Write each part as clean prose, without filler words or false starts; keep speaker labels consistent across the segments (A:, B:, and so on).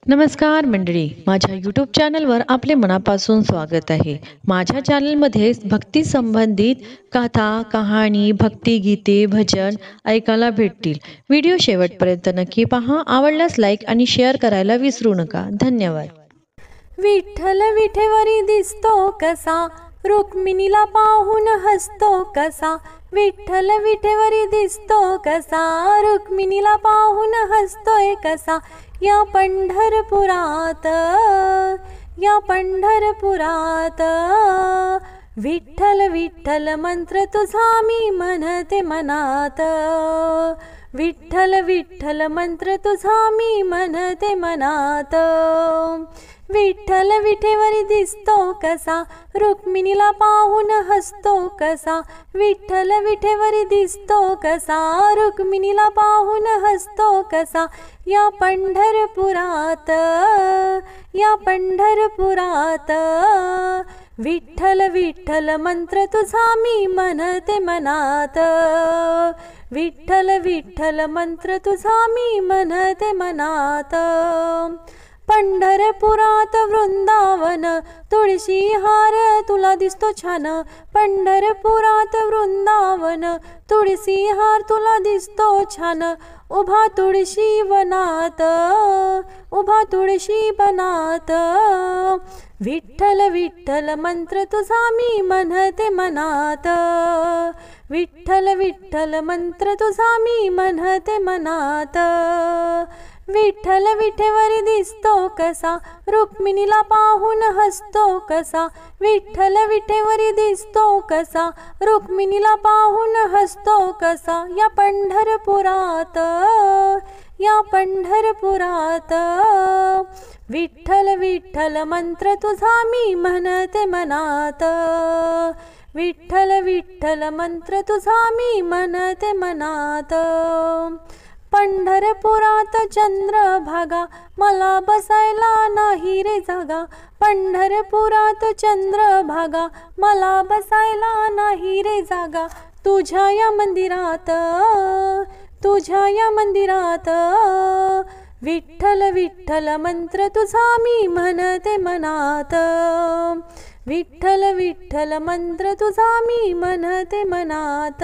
A: नमस्कार मंडळी, माझ्या यूट्यूब चॅनलवर आपले मनापासून स्वागत आहे. माझ्या चॅनलमध्ये भक्ती संबंधित कथा, कहाणी, भक्तिगीते, भजन ऐकायला भेटतील. व्हिडिओ शेवटपर्यंत नक्की पहा. आवडल्यास लाईक आणि शेअर करायला विसरू नका. धन्यवाद.
B: विठ्ठल विठेवरी दिसतो कसा, रुक्मिणीला पाहून हसतो कसा. विठ्ठल विठेवरी दिसतो कसा, रुक्मिणीला पाहून हसतोय कसा. या पंढरपुरात, या पंढरपुरात, विठ्ठल विठ्ठल मंत्र तुझा मी म्हणते मनात. विठ्ठल विठ्ठल मंत्र तुझा मी म्हणते मनात. विठ्ठल विठेवरी दिसतो कसा, रुक्मिणीला पाहून हसतो कसा. विठ्ठल विठेवरी दिसतो कसा, रुक्मिणीला पाहून हसतो कसा. या पंढरपुरात, या पंढरपुरात, विठ्ठल विठ्ठल मंत्र तुझा मी म्हणते मनात. विठ्ठल विठ्ठल मंत्र तुझा मी म्हणते मनात. पंढरपुरात वृंदावन, तुळशी हार तुला दिसतो छान. पंढरपुरात वृंदावन, तुळशी हार तुला दिसतो छान. उभा तुळशी वनात, उभा तुळशी वनात, विठ्ठल विठ्ठल मंत्र तुझा मी म्हणते मनात. विठ्ठल विठ्ठल मंत्र तुझा मी म्हणते मनात. विठ्ठल विठेवरी दिसतो कसा, रुक्मिणीला पाहून हसतो कसा. विठ्ठल विठेवरी दिसतो कसा, रुक्मिणीला पाहून हसतो कसा. या पंढरपुरात, या पंढरपुरात, विठ्ठल विठ्ठल मंत्र तुझा मी म्हणते मनात. विठ्ठल विठ्ठल मंत्र तुझा मी म्हणते मनात. पंढरपुरात चंद्रभागा, मला बसायला नाही रे जागा. पंढरपुरात चंद्रभागा, मला बसायला नाही रे जागा. तुझ्या या मंदिरात, तुझ्या या मंदिरात, विठ्ठल विठ्ठल मंत्र तुझा मी म्हणते मनात. विठ्ठल विठ्ठल मंत्र तुझा मी म्हणते मनात.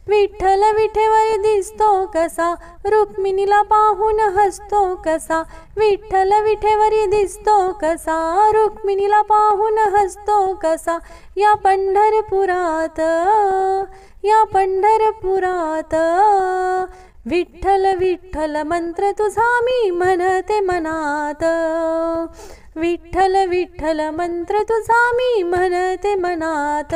B: विठ्ठल विठेवरी दिसतो कसा, रुक्मिणीला पाहून हसतो कसा. विठ्ठल विठेवरी दिसतो कसा, रुक्मिणीला पाहून हसतो कसा. या पंढरपुरात, या पंढरपुरात, विठ्ठल विठ्ठल मंत्र तुझा मी म्हणते मनात. विठ्ठल विठ्ठल मंत्र तुझा मी म्हणते मनात.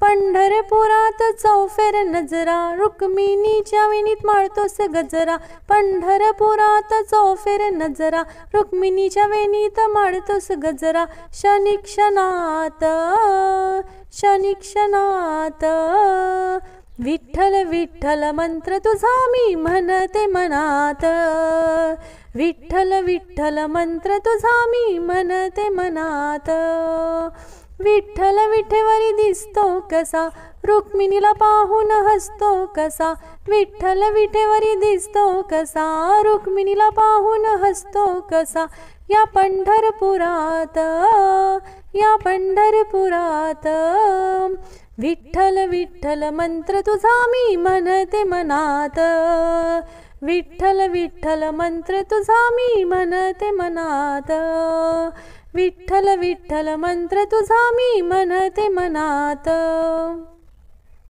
B: पंढरपुरात चौफेर नजरा, रुक्मिणीच्या वेणीत माळतोस गजरा. पंढरपुरात चौफेर नजरा, रुक्मिणीच्या वेणीत माळतोस गजरा. क्षणी क्षणात, क्षणी क्षणात, विठ्ठल विठ्ठल मंत्र तुझा मी म्हणते मनात. विठ्ठल विठ्ठल मंत्र तुझा मी म्हणते मनात. विठ्ठल विठेवरी दिसतो कसा, रुक्मिणीला पाहून हसतो कसा. विठ्ठल विठेवरी दिसतो कसा, रुक्मिणीला पाहून हसतो कसा. या पंढरपुरात, या पंढरपुरात, विठ्ठल विठ्ठल मंत्र तुझा मी म्हणते मनात. विठ्ठल विठ्ठल मंत्र तुझा मी म्हणते मनात. विठ्ठल विठ्ठल मंत्र तुझा मी म्हणते मनात.